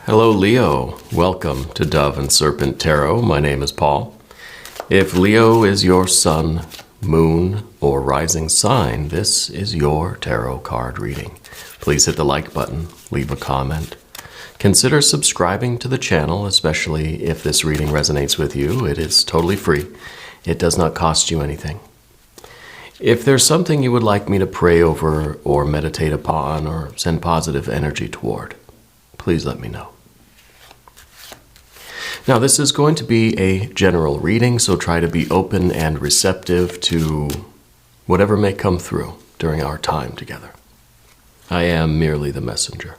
Hello Leo, welcome to Dove and Serpent Tarot. My name is Paul. If Leo is your sun, moon, or rising sign, this is your tarot card reading. Please hit the like button, leave a comment. Consider subscribing to the channel, especially if this reading resonates with you. It is totally free. It does not cost you anything. If there's something you would like me to pray over or meditate upon or send positive energy toward, please let me know. Now, this is going to be a general reading, so try to be open and receptive to whatever may come through during our time together. I am merely the messenger.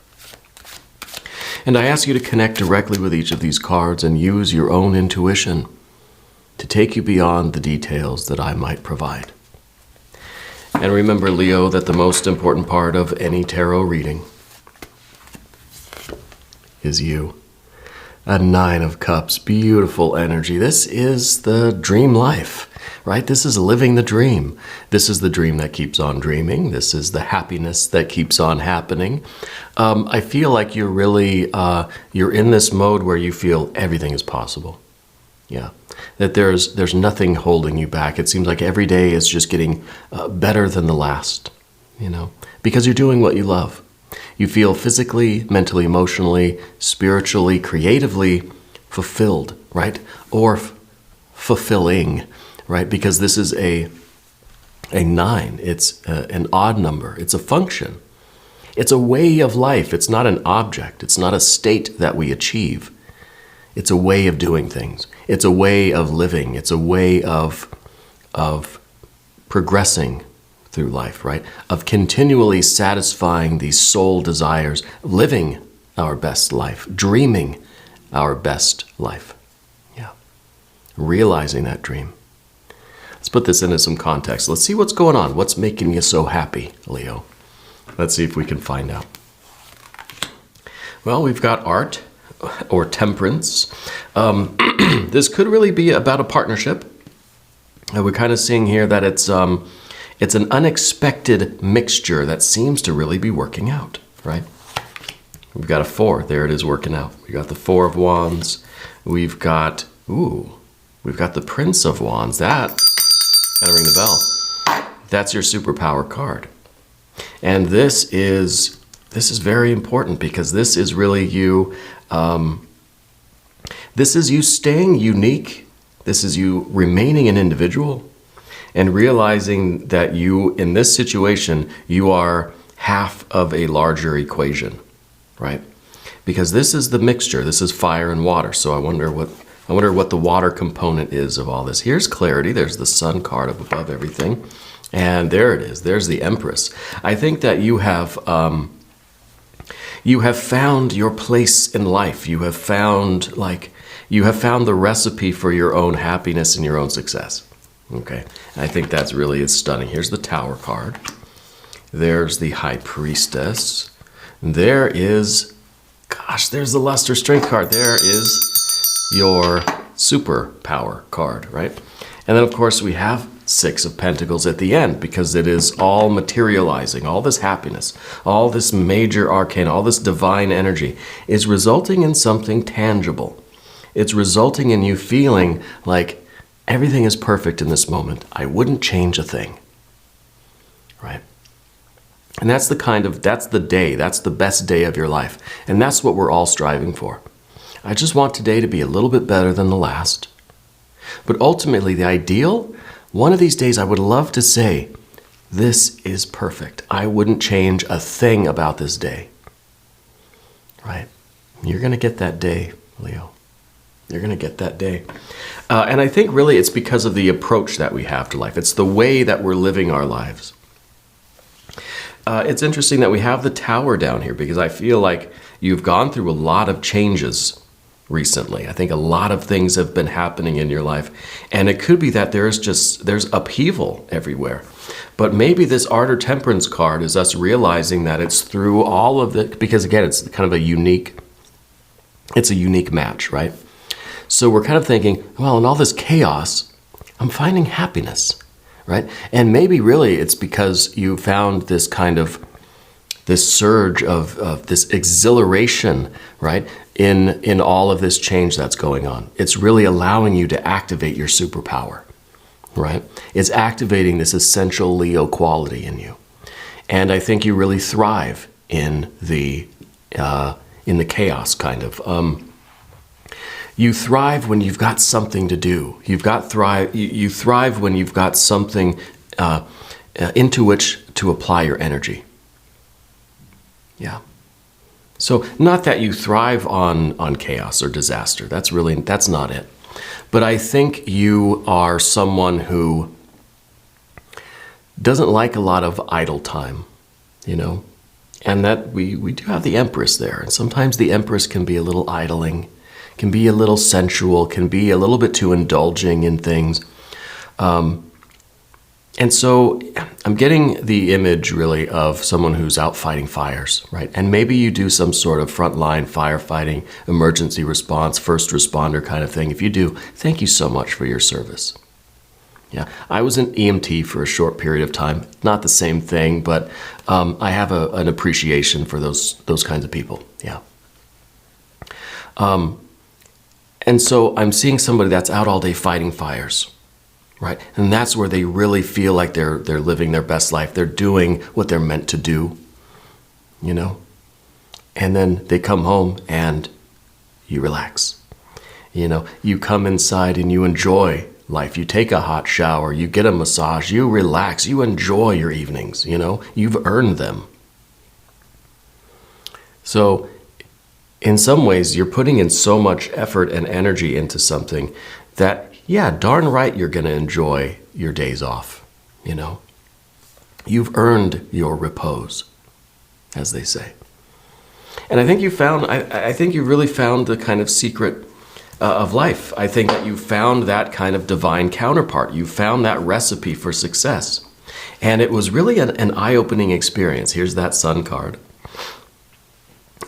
And I ask you to connect directly with each of these cards and use your own intuition to take you beyond the details that I might provide. And remember, Leo, that the most important part of any tarot reading is you. A 9 of Cups, beautiful energy. This is the dream life, right? This is living the dream. This is the dream that keeps on dreaming. This is the happiness that keeps on happening. I feel like you're really, you're in this mode where you feel everything is possible. Yeah, that there's nothing holding you back. It seems like every day is just getting better than the last, you know, because you're doing what you love. You feel physically, mentally, emotionally, spiritually, creatively fulfilled, right? Or fulfilling, right? Because this is a 9. It's an odd number. It's a function. It's a way of life. It's not an object. It's not a state that we achieve. It's a way of doing things. It's a way of living. It's a way of progressing through life, right? Of continually satisfying these soul desires, living our best life, dreaming our best life. Yeah. Realizing that dream. Let's put this into some context. Let's see what's going on. What's making you so happy, Leo? Let's see if we can find out. Well, we've got art or temperance. This could really be about a partnership. We're kind of seeing here that it's an unexpected mixture that seems to really be working out, right? We've got a 4. There it is working out. We got the 4 of Wands. We've got the Prince of Wands. That gotta ring the bell. That's your superpower card. And this is very important because this is really you. This is you staying unique. This is you remaining an individual. And realizing that you, in this situation, you are half of a larger equation, right? Because this is the mixture. This is fire and water. So I wonder what the water component is of all this. Here's clarity. There's the sun card up above everything. And there it is. There's the Empress. I think that you have found your place in life. You have found the recipe for your own happiness and your own success. Okay, I think that's really stunning. Here's the Tower card. There's the High Priestess. There is, there's the Luster Strength card. There is your Superpower card, right? And then, of course, we have 6 of Pentacles at the end because it is all materializing. All this happiness, all this major arcane, all this divine energy is resulting in something tangible. It's resulting in you feeling like everything is perfect in this moment. I wouldn't change a thing, right? And that's the day, that's the best day of your life. And that's what we're all striving for. I just want today to be a little bit better than the last. But ultimately, the ideal, one of these days I would love to say, this is perfect. I wouldn't change a thing about this day, right? You're going to get that day, Leo. You're going to get that day. And I think really it's because of the approach that we have to life. It's the way that we're living our lives. It's interesting that we have the Tower down here because I feel like you've gone through a lot of changes recently. I think a lot of things have been happening in your life. And it could be that there's upheaval everywhere. But maybe this Art or Temperance card is us realizing that it's through all of it, because again, it's kind of a unique match, right? So we're kind of thinking, well, in all this chaos, I'm finding happiness, right? And maybe really it's because you found this kind of this surge of this exhilaration, right, in all of this change that's going on. It's really allowing you to activate your superpower, right? It's activating this essential Leo quality in you. And I think you really thrive in the chaos, kind of. You thrive when you've got something to do. You thrive when you've got something into which to apply your energy. Yeah. So not that you thrive on chaos or disaster. That's not it. But I think you are someone who doesn't like a lot of idle time, you know? And that we do have the Empress there. And sometimes the Empress can be a little idling, can be a little sensual, can be a little bit too indulging in things. And so I'm getting the image really of someone who's out fighting fires, right? And maybe you do some sort of frontline firefighting, emergency response, first responder kind of thing. If you do, thank you so much for your service. Yeah, I was an EMT for a short period of time. Not the same thing, but I have an appreciation for those kinds of people. Yeah. And so I'm seeing somebody that's out all day fighting fires, right? And that's where they really feel like they're living their best life. They're doing what they're meant to do, you know? And then they come home and you relax. You know, you come inside and you enjoy life. You take a hot shower, you get a massage, you relax, you enjoy your evenings, you know? You've earned them. So in some ways, you're putting in so much effort and energy into something that, yeah, darn right you're going to enjoy your days off, you know? You've earned your repose, as they say. And I think I think you really found the kind of secret of life. I think that you found that kind of divine counterpart. You found that recipe for success. And it was really an eye-opening experience. Here's that Sun card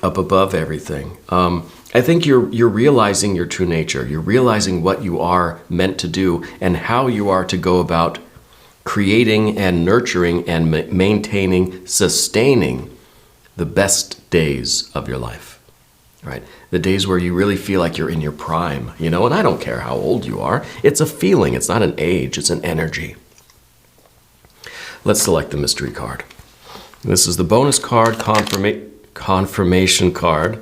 up above everything. I think you're realizing your true nature. You're realizing what you are meant to do and how you are to go about creating and nurturing and maintaining, sustaining the best days of your life, right? The days where you really feel like you're in your prime, you know, and I don't care how old you are. It's a feeling. It's not an age. It's an energy. Let's select the mystery card. This is the bonus card, confirmation card.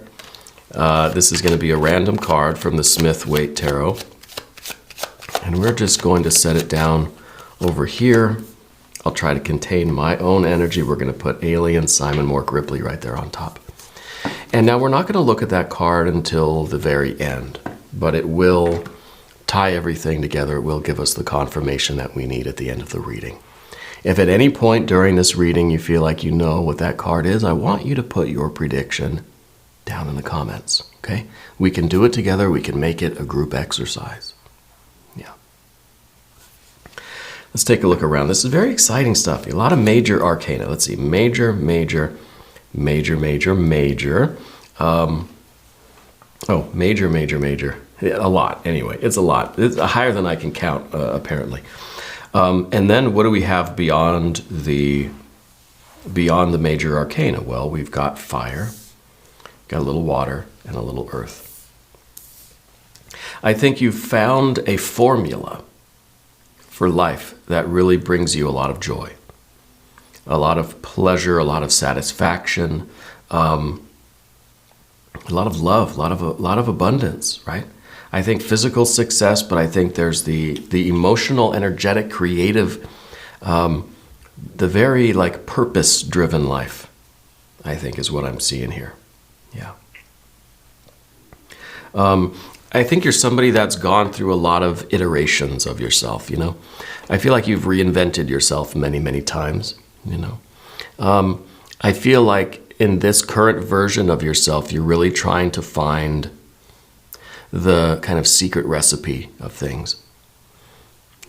This is going to be a random card from the Smith-Waite Tarot. And we're just going to set it down over here. I'll try to contain my own energy. We're going to put Alien Simon Mork Ripley right there on top. And now we're not going to look at that card until the very end, but it will tie everything together. It will give us the confirmation that we need at the end of the reading. If at any point during this reading you feel like you know what that card is, I want you to put your prediction down in the comments, okay? We can do it together. We can make it a group exercise. Yeah. Let's take a look around. This is very exciting stuff. A lot of major arcana. Let's see. Major. Major. A lot. Anyway, it's a lot. It's higher than I can count, apparently. And then what do we have beyond the major arcana? Well, we've got fire, got a little water, and a little earth. I think you've found a formula for life that really brings you a lot of joy, a lot of pleasure, a lot of satisfaction, a lot of love, a lot of abundance, right? I think physical success, but I think there's the emotional, energetic, creative, the very like purpose-driven life, I think is what I'm seeing here. Yeah. I think you're somebody that's gone through a lot of iterations of yourself, you know. I feel like you've reinvented yourself many, many times, you know. I feel like in this current version of yourself, you're really trying to find the kind of secret recipe of things.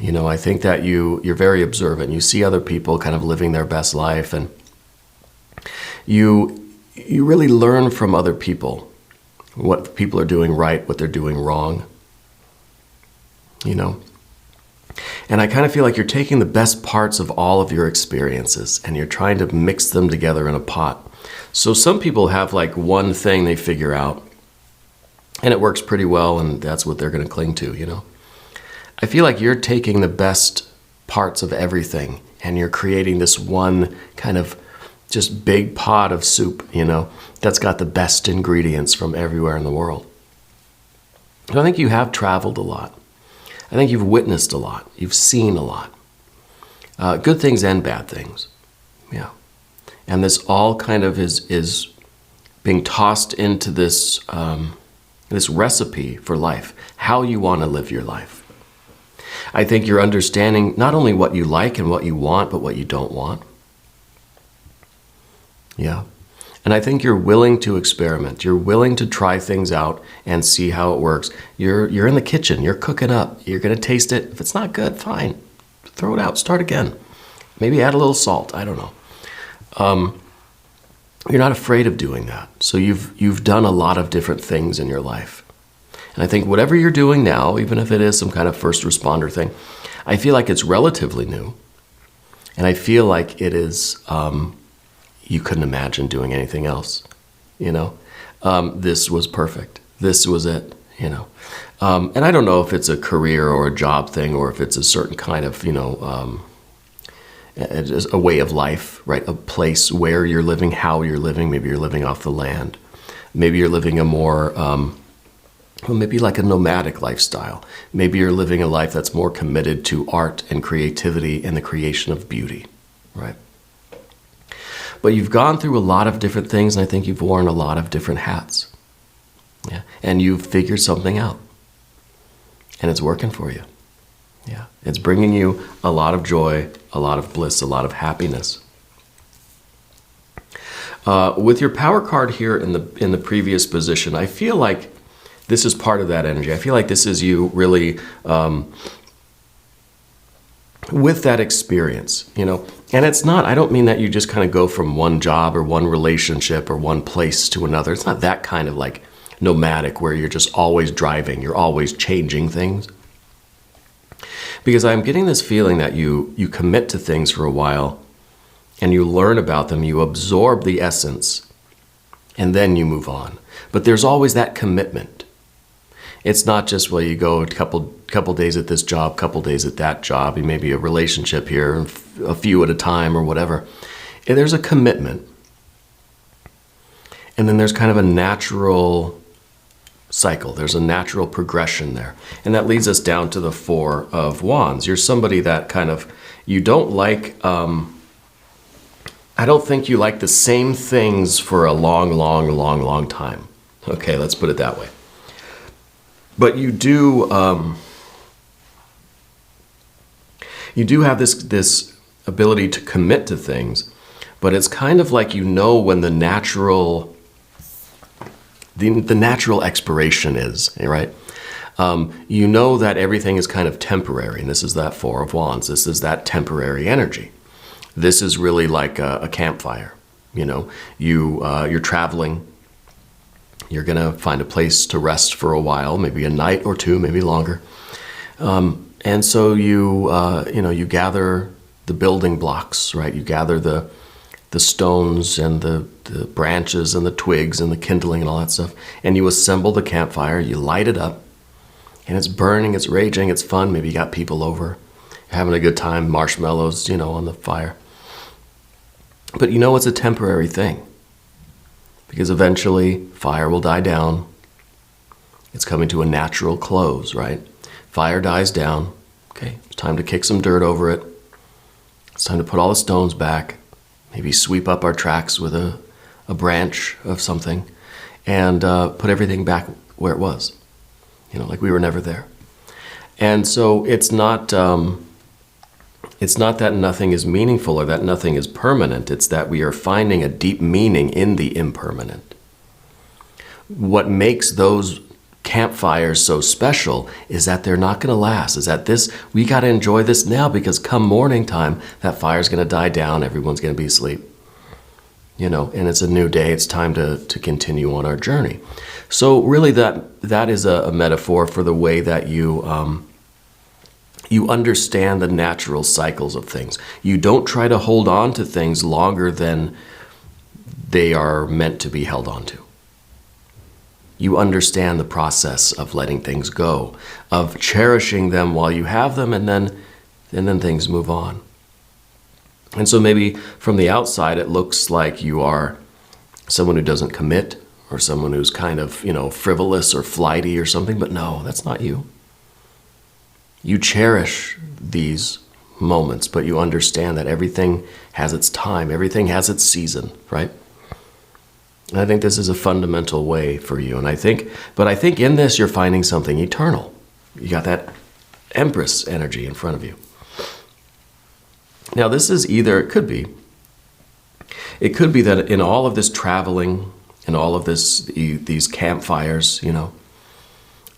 You know, I think that you're very observant. You see other people kind of living their best life, and you really learn from other people what people are doing right, what they're doing wrong, you know. And I kind of feel like you're taking the best parts of all of your experiences and you're trying to mix them together in a pot So some people have like one thing they figure out and it works pretty well, and that's what they're going to cling to, you know. I feel like you're taking the best parts of everything and you're creating this one kind of just big pot of soup, you know, that's got the best ingredients from everywhere in the world. So I think you have traveled a lot. I think you've witnessed a lot. You've seen a lot. Good things and bad things. Yeah. And this all kind of is being tossed into this, this recipe for life, how you want to live your life. I think you're understanding not only what you like and what you want, but what you don't want. Yeah. And I think you're willing to experiment. You're willing to try things out and see how it works. You're in the kitchen. You're cooking up. You're going to taste it. If it's not good, fine. Throw it out. Start again. Maybe add a little salt. I don't know. You're not afraid of doing that. So you've done a lot of different things in your life. And I think whatever you're doing now, even if it is some kind of first responder thing, I feel like it's relatively new. And I feel like it is, you couldn't imagine doing anything else, you know. This was perfect. This was it, you know. And I don't know if it's a career or a job thing or if it's a certain kind of, you know, a way of life, right? A place where you're living, how you're living. Maybe you're living off the land. Maybe you're living a more, well, maybe like a nomadic lifestyle. Maybe you're living a life that's more committed to art and creativity and the creation of beauty, right? But you've gone through a lot of different things, and I think you've worn a lot of different hats. Yeah, and you've figured something out, and it's working for you. Yeah, it's bringing you a lot of joy, a lot of bliss, a lot of happiness. With your power card here in the previous position, I feel like this is part of that energy. I feel like this is you really with that experience, you know. And it's not, I don't mean that you just kind of go from one job or one relationship or one place to another. It's not that kind of like nomadic where you're just always driving, you're always changing things. Because I'm getting this feeling that you commit to things for a while and you learn about them, you absorb the essence, and then you move on. But there's always that commitment. It's not just, well, you go a couple days at this job, couple days at that job, maybe a relationship here, a few at a time or whatever. And there's a commitment. And then there's kind of a natural cycle. There's a natural progression there. And that leads us down to the Four of Wands. You're somebody that kind of, you don't like, I don't think you like the same things for a long time. Okay, let's put it that way. But you do have this ability to commit to things, but it's kind of like you know when the natural expiration is, right? You know that everything is kind of temporary, and this is that Four of Wands. This is that temporary energy. This is really like a campfire. You know, you're traveling. You're going to find a place to rest for a while, maybe a night or two, maybe longer. And so you gather the building blocks, right? You gather the stones and the branches and the twigs and the kindling and all that stuff. And you assemble the campfire, you light it up, and it's burning, it's raging, it's fun. Maybe you got people over, you're having a good time, marshmallows, you know, on the fire. But you know it's a temporary thing. Because eventually fire will die down. It's coming to a natural close, right? Fire dies down. Okay, it's time to kick some dirt over it. It's time to put all the stones back. Maybe sweep up our tracks with a branch of something and put everything back where it was. You know, like we were never there. And so it's not that nothing is meaningful or that nothing is permanent. It's that we are finding a deep meaning in the impermanent. What makes those campfires so special is that they're not going to last. Is that we got to enjoy this now because come morning time, that fire's going to die down. Everyone's going to be asleep. You know, and it's a new day. It's time to continue on our journey. So really that is a metaphor for the way that you understand the natural cycles of things. You don't try to hold on to things longer than they are meant to be held on to. You understand the process of letting things go, of cherishing them while you have them, and then things move on. And so maybe from the outside, it looks like you are someone who doesn't commit, or someone who's kind of, frivolous or flighty or something, but no, that's not you. You cherish these moments, but you understand that everything has its time, everything has its season, right? And I think this is a fundamental way for you. But I think in this, you're finding something eternal. You got that Empress energy in front of you. Now, this is either, it could be that in all of this traveling, in all of these campfires,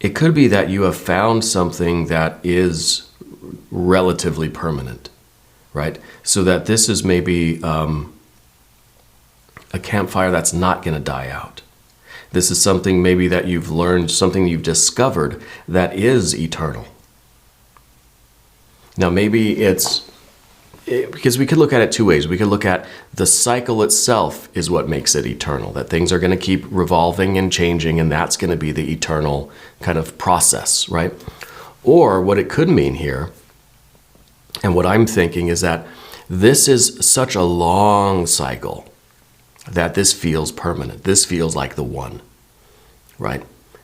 it could be that you have found something that is relatively permanent, right? So that this is maybe a campfire that's not going to die out. This is something maybe that you've learned, something you've discovered that is eternal. Now, maybe because we could look at it two ways. We could look at the cycle itself is what makes it eternal, that things are going to keep revolving and changing, and that's going to be the eternal kind of process, right? Or what it could mean here, and what I'm thinking is that this is such a long cycle that this feels permanent. This feels like the one, right?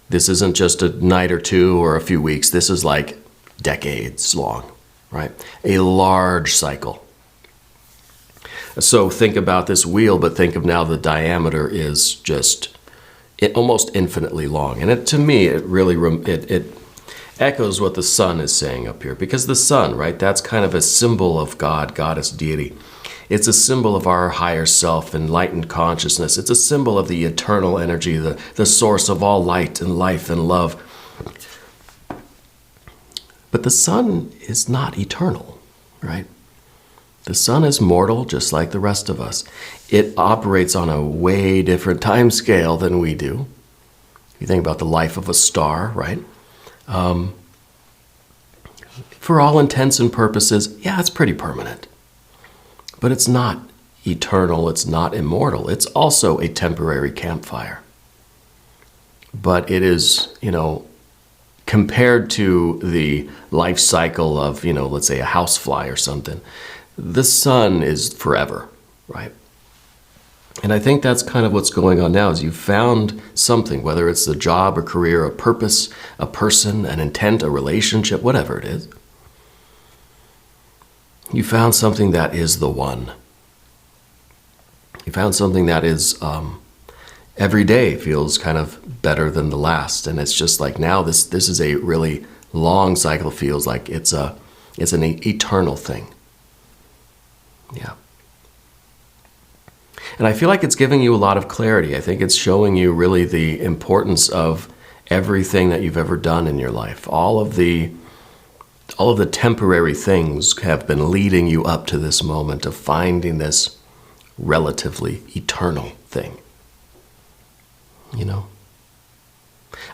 This isn't just a night or two or a few weeks. This is like decades long, right? A large cycle. So think about this wheel, but think of now the diameter is just almost infinitely long. And to me, it really it echoes what the sun is saying up here. Because the sun, right, that's kind of a symbol of God, goddess, deity. It's a symbol of our higher self, enlightened consciousness. It's a symbol of the eternal energy, the source of all light and life and love. But the sun is not eternal, right? The sun is mortal, just like the rest of us. It operates on a way different time scale than we do. You think about the life of a star, right? For all intents and purposes, yeah, it's pretty permanent. But it's not eternal, it's not immortal. It's also a temporary campfire. But it is, compared to the life cycle of, let's say a housefly or something, the sun is forever, right? And I think that's kind of what's going on now, is you've found something, whether it's a job, a career, a purpose, a person, an intent, a relationship, whatever it is. You found something that is the one. You found something that is every day feels kind of better than the last. And it's just like now this is a really long cycle. Feels like it's an eternal thing. Yeah. And I feel like it's giving you a lot of clarity. I think it's showing you really the importance of everything that you've ever done in your life. All of the temporary things have been leading you up to this moment of finding this relatively eternal thing.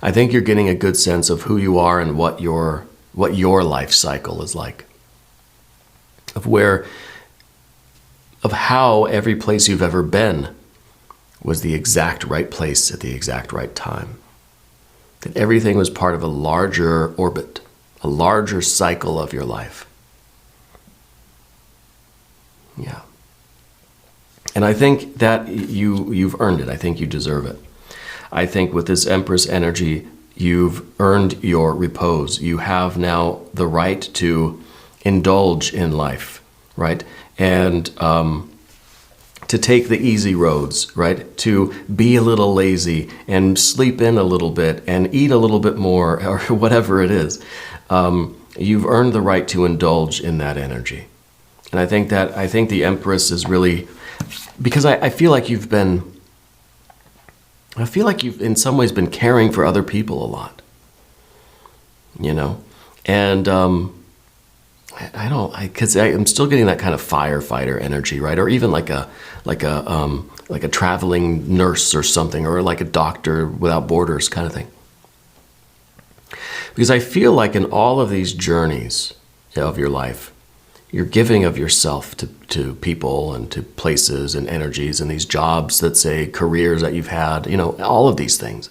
I think you're getting a good sense of who you are and what your life cycle is like. Of how every place you've ever been was the exact right place at the exact right time. That everything was part of a larger orbit, a larger cycle of your life. Yeah. And I think that you've earned it. I think you deserve it. I think with this Empress energy, you've earned your repose. You have now the right to indulge in life, right? And to take the easy roads, right? To be a little lazy and sleep in a little bit and eat a little bit more or whatever it is. You've earned the right to indulge in that energy. And I think the Empress is really, because I feel like you've in some ways been caring for other people a lot, and because I'm still getting that kind of firefighter energy, right? Or even like a traveling nurse or something, or like a doctor without borders kind of thing. Because I feel like in all of these journeys of your life, you're giving of yourself to people and to places and energies and these jobs that say careers that you've had, all of these things.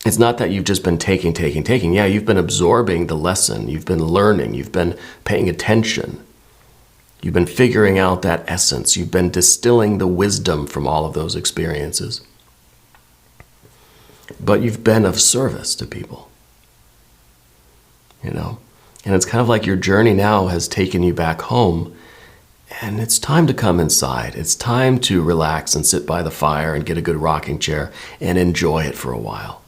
It's not that you've just been taking. Yeah, you've been absorbing the lesson. You've been learning. You've been paying attention. You've been figuring out that essence. You've been distilling the wisdom from all of those experiences. But you've been of service to people, And it's kind of like your journey now has taken you back home, and it's time to come inside. It's time to relax and sit by the fire and get a good rocking chair and enjoy it for a while.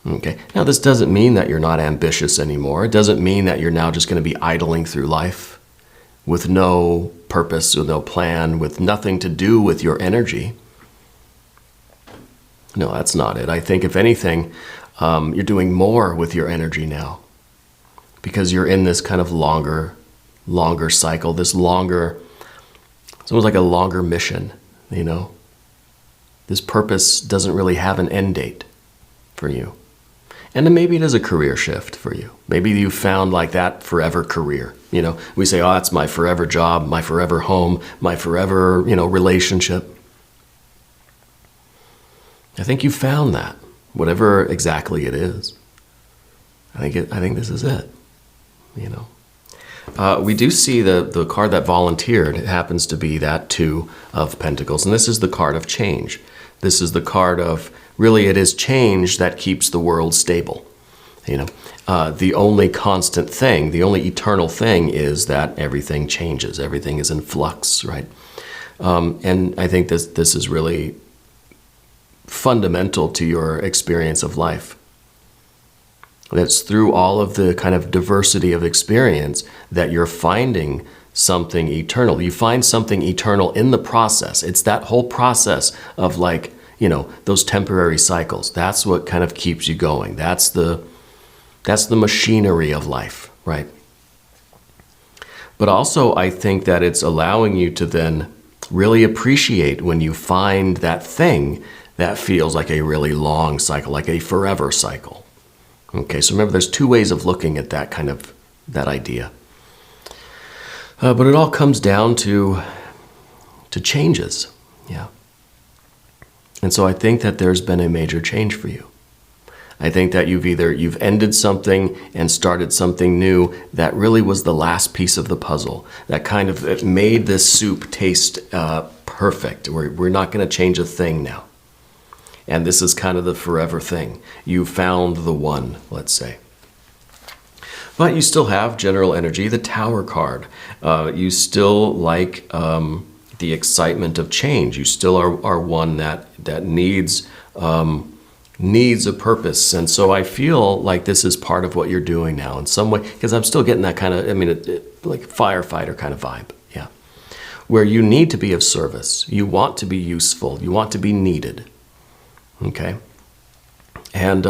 Okay. Now, this doesn't mean that you're not ambitious anymore. It doesn't mean that you're now just going to be idling through life with no purpose, with no plan, with nothing to do with your energy. No, that's not it. I think, if anything, you're doing more with your energy now because you're in this kind of longer cycle, it's almost like a longer mission, This purpose doesn't really have an end date for you. And then maybe it is a career shift for you. Maybe you found like that forever career. We say, oh, it's my forever job, my forever home, my forever, relationship. I think you found that, whatever exactly it is. I think this is it. We do see the card that volunteered. It happens to be that Two of Pentacles, and this is the card of change. This is the card of, really, it is change that keeps the world stable. The only constant thing, the only eternal thing is that everything changes. Everything is in flux, right? And I think this is really fundamental to your experience of life. It's through all of the kind of diversity of experience that you're finding something eternal. You find something eternal in the process. It's that whole process of those temporary cycles. That's what kind of keeps you going. That's the machinery of life, right? But also, I think that it's allowing you to then really appreciate when you find that thing that feels like a really long cycle, like a forever cycle. Okay, so remember, there's two ways of looking at that idea. But it all comes down to changes, yeah. And so I think that there's been a major change for you. I think that you've ended something and started something new that really was the last piece of the puzzle, that kind of it made this soup taste perfect. We're not going to change a thing now. And this is kind of the forever thing. You found the one, let's say. But you still have general energy, the Tower card. You still like the excitement of change. You still are one that needs a purpose. And so I feel like this is part of what you're doing now in some way, because I'm still getting that kind of, like firefighter kind of vibe, yeah. Where you need to be of service. You want to be useful. You want to be needed. Okay, and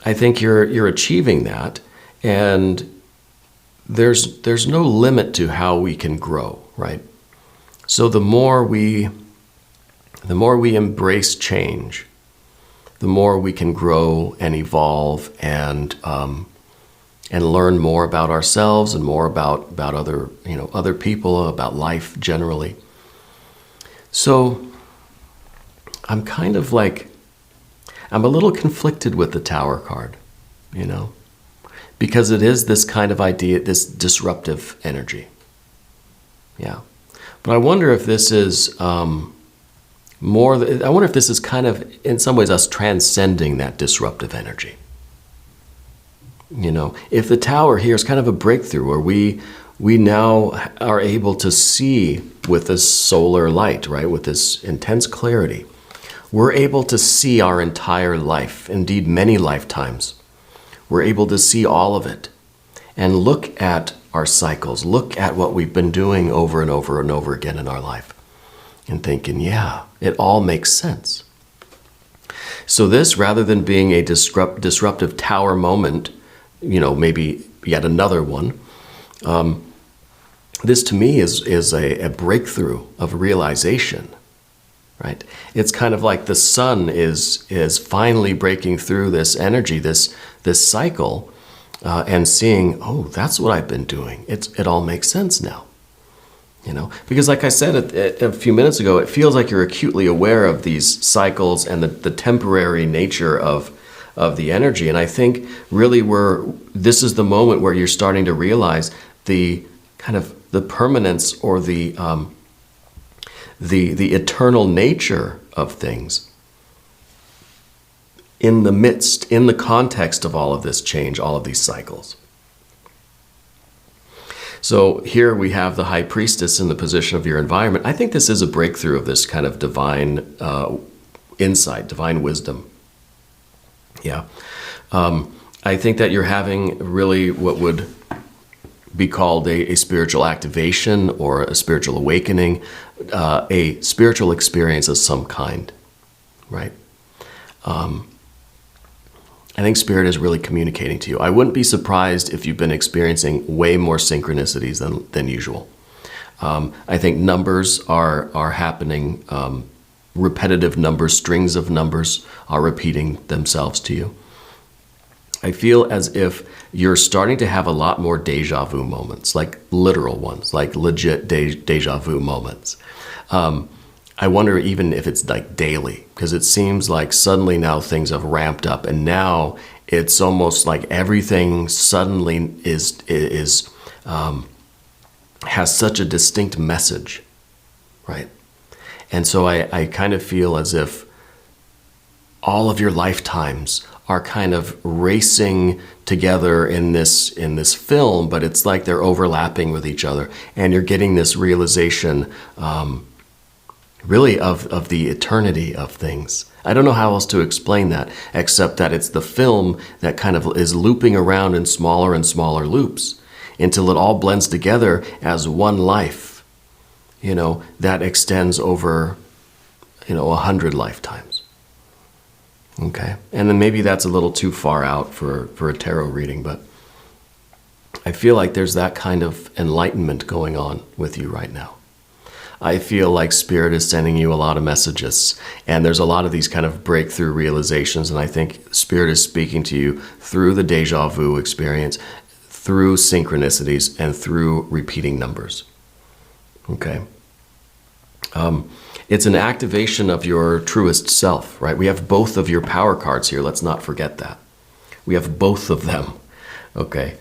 I think you're achieving that, and there's no limit to how we can grow, right? So the more we embrace change, the more we can grow and evolve and learn more about ourselves and more about other people, about life generally. So I'm kind of I'm a little conflicted with the Tower card, because it is this kind of idea, this disruptive energy. Yeah. But I wonder if this is I wonder if this is kind of, in some ways, us transcending that disruptive energy. If the Tower here is kind of a breakthrough where we now are able to see with this solar light, right, with this intense clarity, we're able to see our entire life, indeed many lifetimes. We're able to see all of it and look at our cycles, look at what we've been doing over and over and over again in our life and thinking, yeah, it all makes sense. So this, rather than being a disruptive Tower moment, maybe yet another one, this to me is a breakthrough of realization. Right? It's kind of like the sun is finally breaking through this energy, this cycle, and seeing, oh, that's what I've been doing. It all makes sense now. Because like I said a few minutes ago, it feels like you're acutely aware of these cycles and the temporary nature of the energy. And I think really this is the moment where you're starting to realize the kind of the permanence or the eternal nature of things in the context of all of this change, all of these cycles. So here we have the High Priestess in the position of your environment. I think this is a breakthrough of this kind of divine insight, divine wisdom. Yeah. I think that you're having really what would be called a spiritual activation or a spiritual awakening, a spiritual experience of some kind, right? I think Spirit is really communicating to you. I wouldn't be surprised if you've been experiencing way more synchronicities than usual. I think numbers are happening, repetitive numbers, strings of numbers are repeating themselves to you. I feel as if you're starting to have a lot more deja vu moments, like literal ones, like legit deja vu moments. I wonder even if it's like daily, because it seems like suddenly now things have ramped up, and now it's almost like everything suddenly has such a distinct message, right? And so I kind of feel as if all of your lifetimes are kind of racing together in this film, but it's like they're overlapping with each other, and you're getting this realization really of the eternity of things. I don't know how else to explain that, except that it's the film that kind of is looping around in smaller and smaller loops until it all blends together as one life, that extends over, 100 lifetimes. Okay? And then maybe that's a little too far out for a tarot reading, but I feel like there's that kind of enlightenment going on with you right now. I feel like Spirit is sending you a lot of messages, and there's a lot of these kind of breakthrough realizations, and I think Spirit is speaking to you through the deja vu experience, through synchronicities, and through repeating numbers. Okay? It's an activation of your truest self, right? We have both of your power cards here. Let's not forget that. We have both of them. Okay?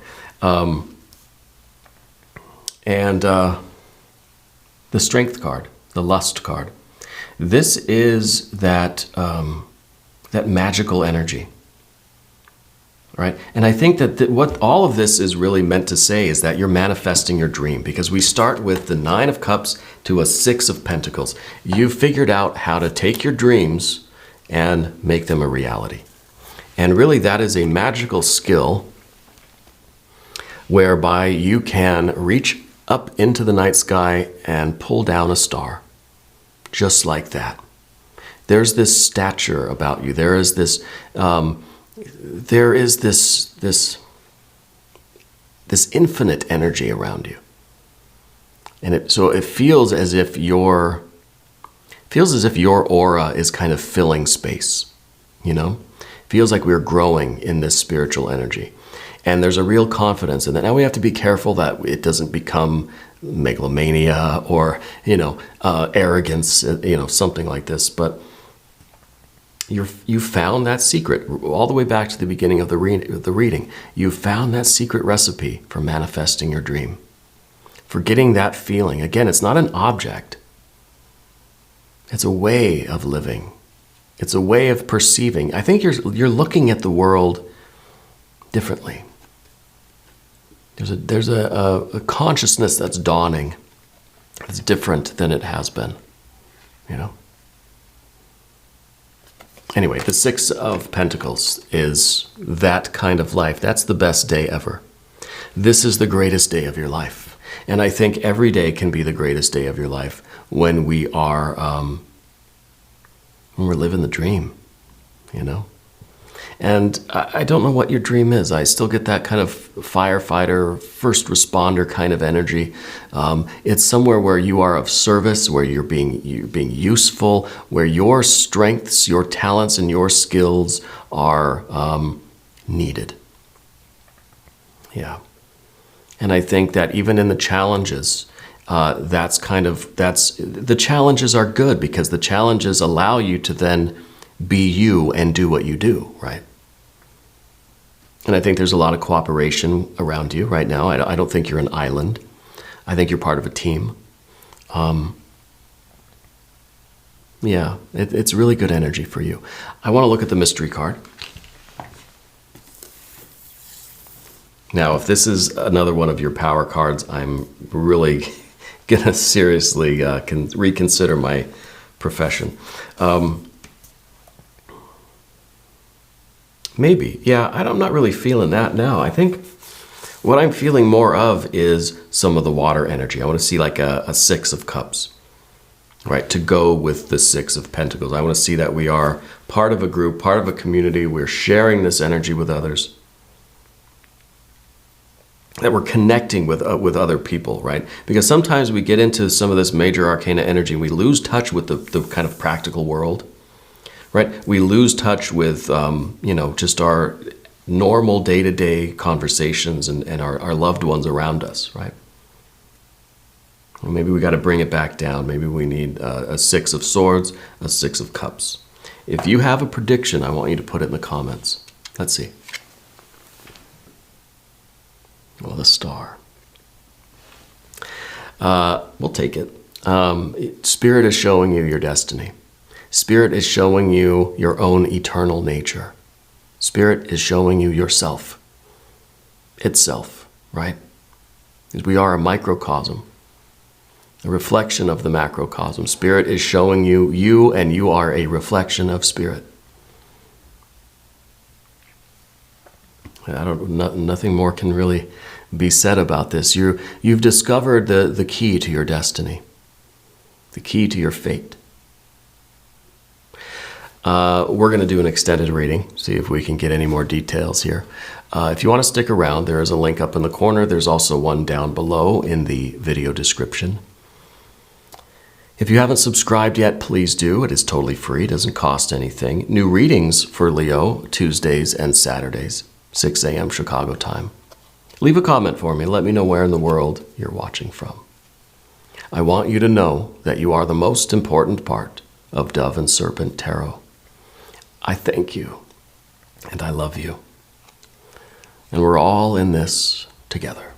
The Strength card, the Lust card. This is that magical energy, right? And I think that what all of this is really meant to say is that you're manifesting your dream, because we start with the 9 of Cups to a 6 of Pentacles. You've figured out how to take your dreams and make them a reality. And really that is a magical skill whereby you can reach up into the night sky and pull down a star, just like that. There's this stature about you. There is this infinite energy around you, and so it feels as if your aura is kind of filling space. Feels like we're growing in this spiritual energy. And there's a real confidence in that. Now we have to be careful that it doesn't become megalomania or, arrogance, something like this. But you found that secret all the way back to the beginning of the reading. You found that secret recipe for manifesting your dream, for getting that feeling. Again, it's not an object. It's a way of living. It's a way of perceiving. I think you're looking at the world differently. There's a consciousness that's dawning. It's different than it has been, Anyway, the 6 of Pentacles is that kind of life. That's the best day ever. This is the greatest day of your life. And I think every day can be the greatest day of your life when we're living the dream, And I don't know what your dream is. I still get that kind of firefighter, first responder kind of energy. It's somewhere where you are of service, where you're being useful, where your strengths, your talents, and your skills are needed. Yeah. And I think that even in the challenges, the challenges are good because the challenges allow you to then be you and do what you do, right? And I think there's a lot of cooperation around you right now. I don't think you're an island. I think you're part of a team. Yeah, it's really good energy for you. I want to look at the mystery card. Now, if this is another one of your power cards, I'm really going to seriously reconsider my profession. Maybe. Yeah, I'm not really feeling that now. I think what I'm feeling more of is some of the water energy. I want to see like a Six of Cups, right? To go with the Six of Pentacles. I want to see that we are part of a group, part of a community. We're sharing this energy with others. That we're connecting with other people, right? Because sometimes we get into some of this major arcana energy, we lose touch with the kind of practical world, right? We lose touch with, just our normal day-to-day conversations and our loved ones around us, right? Well, maybe we got to bring it back down. Maybe we need a Six of Swords, a Six of Cups. If you have a prediction, I want you to put it in the comments. Let's see. Well, the Star. We'll take it. Spirit is showing you your destiny. Spirit is showing you your own eternal nature. Spirit is showing you yourself. Itself, right? Because we are a microcosm, a reflection of the macrocosm. Spirit is showing you, and you are a reflection of Spirit. Nothing more can really be said about this. You've discovered the key to your destiny, the key to your fate. We're going to do an extended reading, see if we can get any more details here. If you want to stick around, there is a link up in the corner. There's also one down below in the video description. If you haven't subscribed yet, please do. It is totally free. It doesn't cost anything. New readings for Leo, Tuesdays and Saturdays, 6 a.m. Chicago time. Leave a comment for me. Let me know where in the world you're watching from. I want you to know that you are the most important part of Dove and Serpent Tarot. I thank you, and I love you. And we're all in this together.